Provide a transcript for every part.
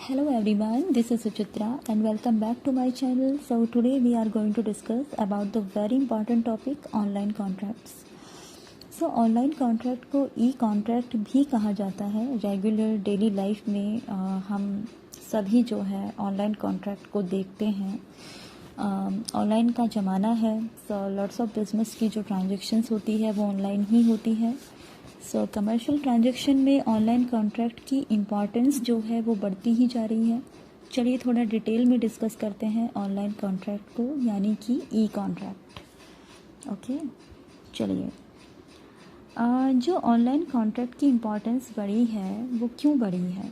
Hello everyone, this is Suchitra and welcome back to my channel. So today we are going to discuss about the very important topic online contracts. So online contract को ई contract भी कहा जाता है. Regular daily life में हम सभी जो है ऑनलाइन कॉन्ट्रैक्ट को देखते हैं. ऑनलाइन का ज़माना है, सो लॉट्स ऑफ बिजनेस की जो ट्रांजैक्शंस होती है वो ऑनलाइन ही होती है. सो कमर्शियल ट्रांजैक्शन में ऑनलाइन कॉन्ट्रैक्ट की इम्पॉर्टेंस जो है वो बढ़ती ही जा रही है. चलिए थोड़ा डिटेल में डिस्कस करते हैं ऑनलाइन कॉन्ट्रैक्ट को, यानी कि ई कॉन्ट्रैक्ट. ओके, चलिए. जो ऑनलाइन कॉन्ट्रैक्ट की इम्पॉर्टेंस बढ़ी है वो क्यों बढ़ी है?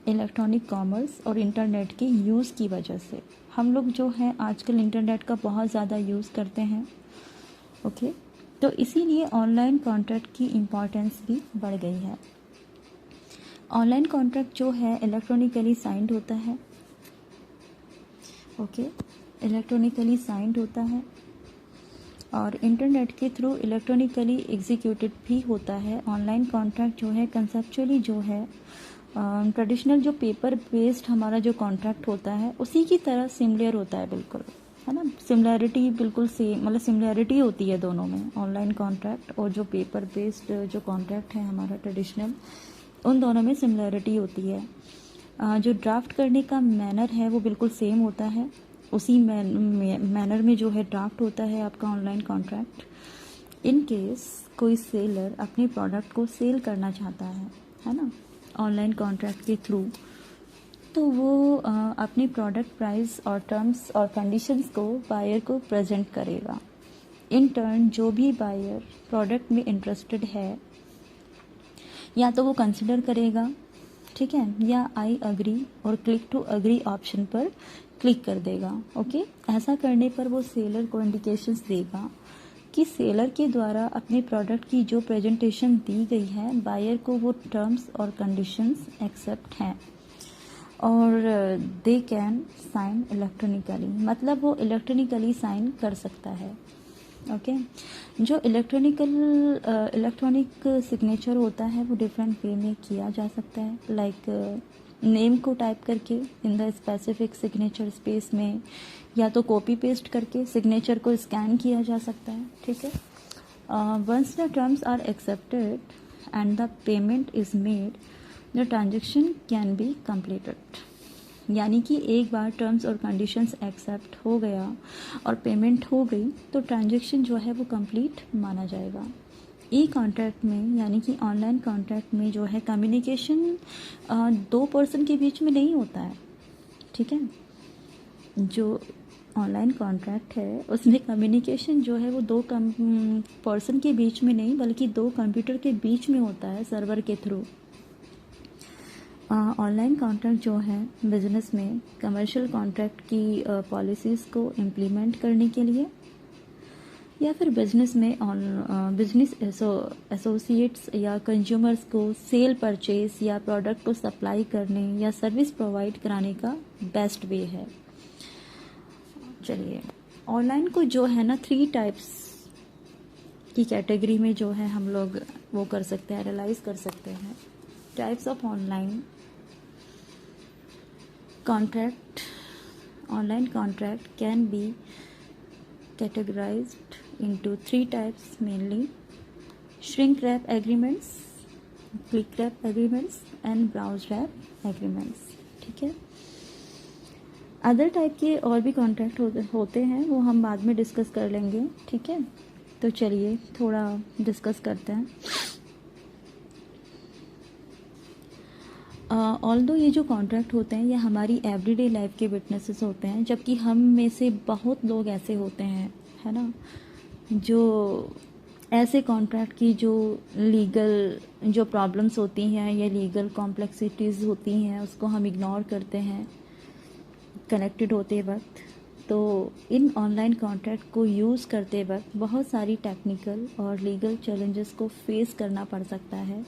इलेक्ट्रॉनिक कॉमर्स और इंटरनेट के यूज़ की वजह से. हम लोग जो है आजकल इंटरनेट का बहुत ज़्यादा यूज़ करते हैं. ओके, तो इसीलिए ऑनलाइन कॉन्ट्रैक्ट की इम्पॉर्टेंस भी बढ़ गई है. ऑनलाइन कॉन्ट्रैक्ट जो है इलेक्ट्रॉनिकली साइंड होता है. ओके, इलेक्ट्रॉनिकली साइंड होता है और इंटरनेट के थ्रू इलेक्ट्रॉनिकली एग्जीक्यूटेड भी होता है. ऑनलाइन कॉन्ट्रैक्ट जो है कंसेप्चुअली जो है ट्रेडिशनल जो पेपर बेस्ड हमारा जो कॉन्ट्रैक्ट होता है उसी की तरह सिमिलर होता है, बिल्कुल, है ना. सिमिलैरिटी बिल्कुल सेम, मतलब सिमिलैरिटी होती है दोनों में, ऑनलाइन कॉन्ट्रैक्ट और जो पेपर बेस्ड जो कॉन्ट्रैक्ट है हमारा ट्रेडिशनल, उन दोनों में सिमिलैरिटी होती है. जो ड्राफ्ट करने का मैनर है वो बिल्कुल सेम होता है. उसी मैनर में जो है ड्राफ्ट होता है आपका ऑनलाइन कॉन्ट्रैक्ट. इन केस कोई सेलर अपने प्रोडक्ट को सेल करना चाहता है ना, ऑनलाइन कॉन्ट्रैक्ट के थ्रू, तो वो अपनी प्रोडक्ट प्राइस और टर्म्स और कंडीशंस को बायर को प्रेजेंट करेगा. इन टर्न जो भी बायर प्रोडक्ट में इंटरेस्टेड है या तो वो कंसिडर करेगा, ठीक है, या आई अग्री और क्लिक टू अग्री ऑप्शन पर क्लिक कर देगा. ओके, ऐसा करने पर वो सेलर को इंडिकेशंस देगा कि सेलर के द्वारा अपने प्रोडक्ट की जो प्रेजेंटेशन दी गई है बायर को वो टर्म्स और कंडीशंस एक्सेप्ट हैं और दे कैन साइन इलेक्ट्रॉनिकली, मतलब वो इलेक्ट्रॉनिकली साइन कर सकता है. ओके, जो इलेक्ट्रॉनिक सिग्नेचर होता है वो डिफरेंट वे में किया जा सकता है. लाइक नेम को टाइप करके in the specific signature space में, या तो कॉपी पेस्ट करके सिग्नेचर को स्कैन किया जा सकता है. ठीक है. Once the terms are accepted and the payment is made, the transaction can be completed. यानी कि एक बार टर्म्स और कंडीशंस एक्सेप्ट हो गया और पेमेंट हो गई तो ट्रांजेक्शन जो है वो कंप्लीट माना जाएगा. ई कॉन्ट्रैक्ट में, यानी कि ऑनलाइन कॉन्ट्रैक्ट में जो है कम्युनिकेशन दो पर्सन के बीच में नहीं होता है. ठीक है, जो ऑनलाइन कॉन्ट्रैक्ट है उसमें कम्युनिकेशन जो है वो दो पर्सन के बीच में नहीं बल्कि दो कंप्यूटर के बीच में होता है, सर्वर के थ्रू. ऑनलाइन कॉन्ट्रैक्ट जो है बिजनेस में कमर्शियल कॉन्ट्रैक्ट की पॉलिसीज़ को इम्प्लीमेंट करने के लिए, या फिर बिजनेस में बिजनेस एसोसिएट्स या कंज्यूमर्स को सेल परचेज या प्रोडक्ट को सप्लाई करने या सर्विस प्रोवाइड कराने का बेस्ट वे है. चलिए, ऑनलाइन को जो है ना 3 टाइप्स की कैटेगरी में जो है हम लोग वो कर सकते हैं, एनालाइज कर सकते हैं. Types of online contract. Online contract can be categorized into 3 types mainly: shrink wrap agreements, click wrap agreements and browse wrap agreements. ठीक है. अदर टाइप के और भी कॉन्ट्रैक्ट होते हैं, वो हम बाद में डिस्कस कर लेंगे. ठीक है, तो चलिए थोड़ा डिस्कस करते हैं. ऑल्दो ये जो कॉन्ट्रैक्ट होते हैं ये हमारी एवरीडे लाइफ के विटनेसेस होते हैं, जबकि हम में से बहुत लोग ऐसे होते हैं, है ना, जो ऐसे कॉन्ट्रैक्ट की जो लीगल जो प्रॉब्लम्स होती हैं या लीगल कॉम्प्लेक्सिटीज़ होती हैं उसको हम इग्नोर करते हैं कनेक्टेड होते वक्त. तो इन ऑनलाइन कॉन्ट्रैक्ट को यूज़ करते वक्त बहुत सारी टेक्निकल और लीगल चैलेंजेस को फेस करना पड़ सकता है.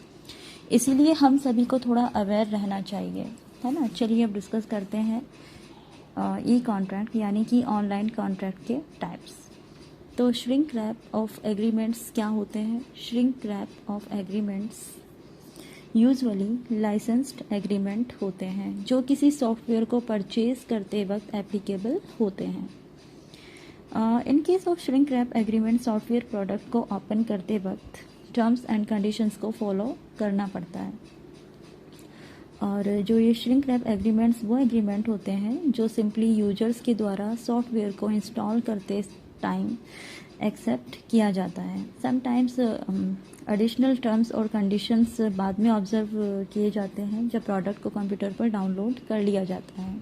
इसीलिए हम सभी को थोड़ा अवेयर रहना चाहिए, है ना. चलिए अब डिस्कस करते हैं ई कॉन्ट्रैक्ट यानी कि ऑनलाइन कॉन्ट्रैक्ट के टाइप्स. तो श्रिंक रैप ऑफ एग्रीमेंट्स क्या होते हैं? Shrink wrap of agreements usually licensed agreement होते हैं जो किसी सॉफ्टवेयर को परचेज करते वक्त एप्लीकेबल होते हैं। In case of shrink wrap agreement software product को ओपन करते वक्त टर्म्स एंड कंडीशंस को फॉलो करना पड़ता है। और जो ये श्रिंक रैप एग्रीमेंट्स वो एग्रीमेंट होते हैं जो सिंपली यूजर्स के द्वारा सॉफ्टवेयर को इंस्टॉल करते टाइम एक्सेप्ट किया जाता है। समटाइम्स एडिशनल टर्म्स और कंडीशंस बाद में ऑब्जर्व किए जाते हैं जब प्रोडक्ट को कंप्यूटर पर डाउनलोड कर लिया जाता है।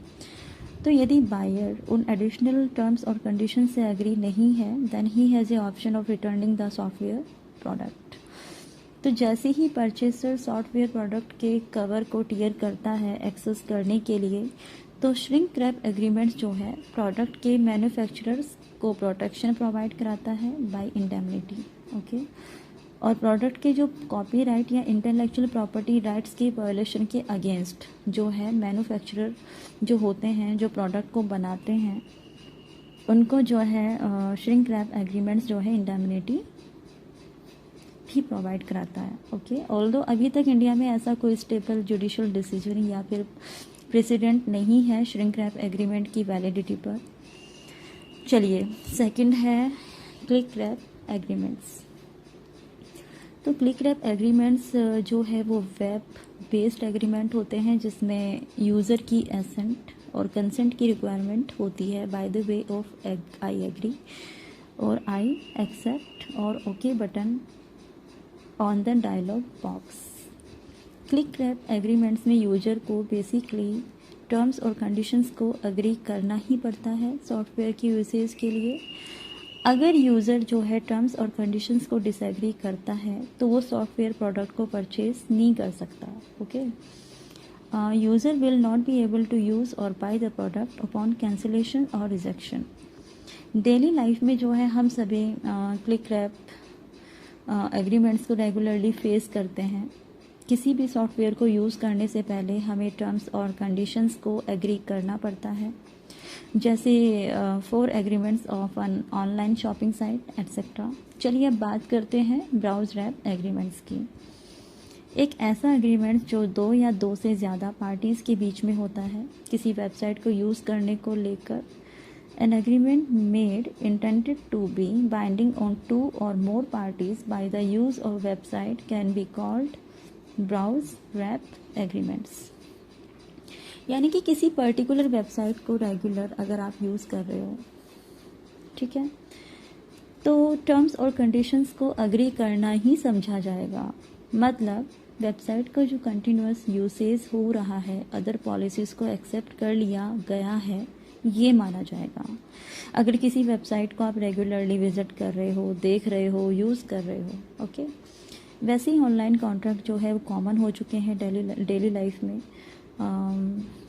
तो यदि बायर उन एडिशनल टर्म्स और कंडीशन से एग्री नहीं है then he has a option of returning the software product. तो जैसे ही परचेसर सॉफ्टवेयर प्रोडक्ट के कवर को टियर करता है एक्सेस करने के लिए, तो श्रिंक रैप एग्रीमेंट्स जो है प्रोडक्ट के मैन्युफैक्चरर्स को प्रोटेक्शन प्रोवाइड कराता है बाय इंडेमनिटी। ओके, और प्रोडक्ट के जो कॉपीराइट या इंटेलेक्चुअल प्रॉपर्टी राइट्स की वायलेशन के अगेंस्ट जो है मैन्युफैक्चरर जो होते हैं जो प्रोडक्ट को बनाते हैं उनको जो है श्रिंक रैप एग्रीमेंट्स जो है इंडेमनिटी भी प्रोवाइड कराता है। ओके, ऑल्दो अभी तक इंडिया में ऐसा कोई स्टेबल जुडिशियल डिसीजन या फिर प्रेसिडेंट नहीं है श्रिंक रैप एग्रीमेंट की वैलिडिटी पर। चलिए, सेकंड है क्लिक रैप एग्रीमेंट्स। तो क्लिक रैप एग्रीमेंट्स जो है वो वेब बेस्ड एग्रीमेंट होते हैं जिसमें यूज़र की एसेंट और कंसेंट की रिक्वायरमेंट होती है by the way of I agree और आई एक्सेप्ट और okay button on the dialog box. Click wrap agreements में यूजर को बेसिकली टर्म्स और कंडीशंस को एग्री करना ही पड़ता है सॉफ्टवेयर की यूसेज के लिए। अगर यूज़र जो है टर्म्स और कंडीशंस को डिसएग्री करता है तो वो सॉफ्टवेयर प्रोडक्ट को परचेज नहीं कर सकता। Okay, user will not be able to use और buy the product upon cancellation और रिजेक्शन। डेली लाइफ में जो है हम सभी क्लिक रैप एग्रीमेंट्स को रेगुलरली फेस करते हैं। किसी भी सॉफ्टवेयर को यूज़ करने से पहले हमें टर्म्स और कंडीशंस को एग्री करना पड़ता है, जैसे 4 agreements of an online shopping site etcetera. चलिए अब बात करते हैं ब्राउज रैप एग्रीमेंट्स की। एक ऐसा एग्रीमेंट जो 2 या 2 से ज़्यादा पार्टीज़ के बीच में होता है किसी वेबसाइट को यूज़ करने को लेकर। An agreement made intended to be binding on 2 और more parties by the use of website can be called browse wrap agreements. यानी कि किसी पर्टिकुलर वेबसाइट को रेगुलर अगर आप यूज़ कर रहे हो, ठीक है, तो टर्म्स और कंडीशंस को एग्री करना ही समझा जाएगा। मतलब वेबसाइट का जो कंटिन्यूअस यूसेज हो रहा है अदर पॉलिसीज़ को एक्सेप्ट कर लिया गया है ये माना जाएगा। अगर किसी वेबसाइट को आप रेगुलरली विजिट कर रहे हो, देख रहे हो, यूज़ कर रहे हो। ओके, वैसे ही ऑनलाइन कॉन्ट्रैक्ट जो है वो कॉमन हो चुके हैं डेली लाइफ में।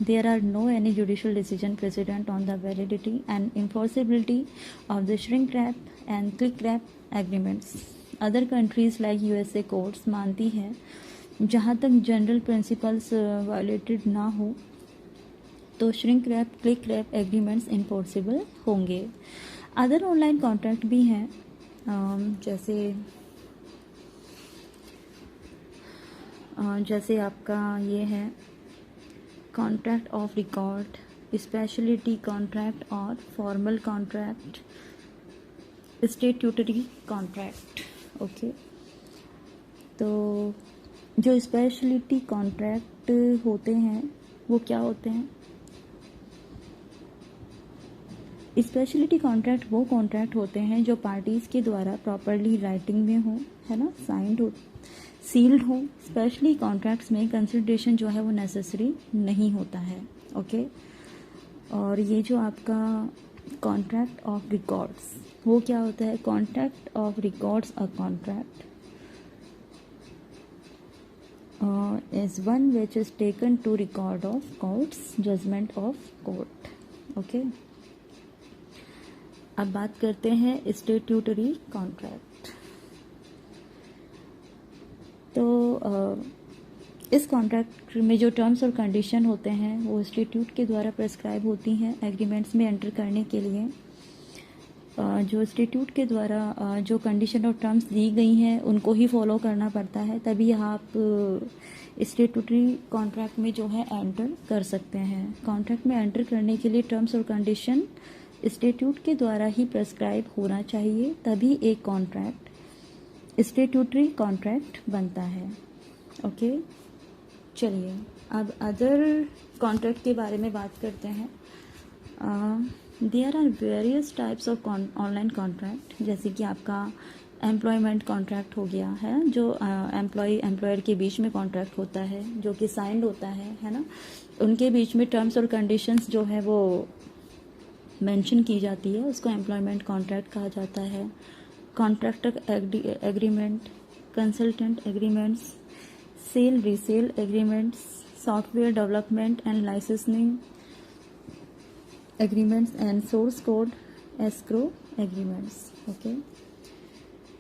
There are no any judicial decision precedent on the validity and enforceability of the shrink wrap and click wrap agreements. Other countries like USA courts मानती है जहाँ तक जनरल प्रिंसिपल्स वायलेटेड ना हो तो shrink wrap click wrap agreements enforceable होंगे। Other online contract भी हैं जैसे आपका ये है contract of record, speciality contract और formal contract, statutory contract. Okay, तो जो स्पेशलिटी कॉन्ट्रैक्ट होते हैं वो क्या होते हैं? स्पेशलिटी कॉन्ट्रैक्ट वो कॉन्ट्रैक्ट होते हैं जो पार्टीज़ के द्वारा प्रॉपरली राइटिंग में हो, है ना, साइंड हो, सील्ड हो। स्पेशली कॉन्ट्रैक्ट्स में कंसिडरेशन जो है वो नेसेसरी नहीं होता है। ओके, और ये जो आपका कॉन्ट्रैक्ट ऑफ रिकॉर्ड्स वो क्या होता है? Contract of records a contract is one which is taken to record of court's judgment of court. Okay, अब बात करते हैं स्टेट्यूटरी कॉन्ट्रैक्ट। तो इस कॉन्ट्रैक्ट में जो टर्म्स और कंडीशन होते हैं वो इंस्टीट्यूट के द्वारा प्रेस्क्राइब होती हैं एग्रीमेंट्स में एंटर करने के लिए। जो इंस्टीट्यूट के द्वारा जो कंडीशन और टर्म्स दी गई हैं उनको ही फॉलो करना पड़ता है, तभी आप स्टेटूटरी कॉन्ट्रैक्ट में जो है एंटर कर सकते हैं। कॉन्ट्रैक्ट में एंटर करने के लिए टर्म्स और कंडीशन इंस्टीट्यूट के द्वारा ही प्रेस्क्राइब होना चाहिए, तभी एक कॉन्ट्रैक्ट स्टेटूटरी कॉन्ट्रैक्ट बनता है। ओके, चलिए अब अदर कॉन्ट्रैक्ट के बारे में बात करते हैं। There are various types of online contract, जैसे कि आपका एम्प्लॉयमेंट कॉन्ट्रैक्ट हो गया है, जो एम्प्लॉयर के बीच में कॉन्ट्रैक्ट होता है, जो कि साइंड होता है ना। उनके बीच में टर्म्स और कंडीशंस जो है वो मेंशन की जाती है, उसको एम्प्लॉयमेंट कॉन्ट्रैक्ट कहा जाता है। Contractor agreement, consultant agreements, sale resale agreements, software development and licensing agreements and source code escrow agreements. Okay,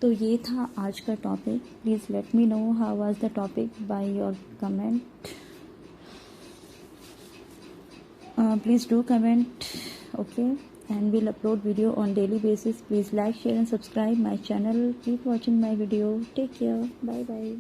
तो ये था आज का topic. Please let me know how was the topic by your comment. Please do comment, okay, and we'll upload video on daily basis. Please like, share and subscribe my channel. Keep watching my video. Take care. Bye bye.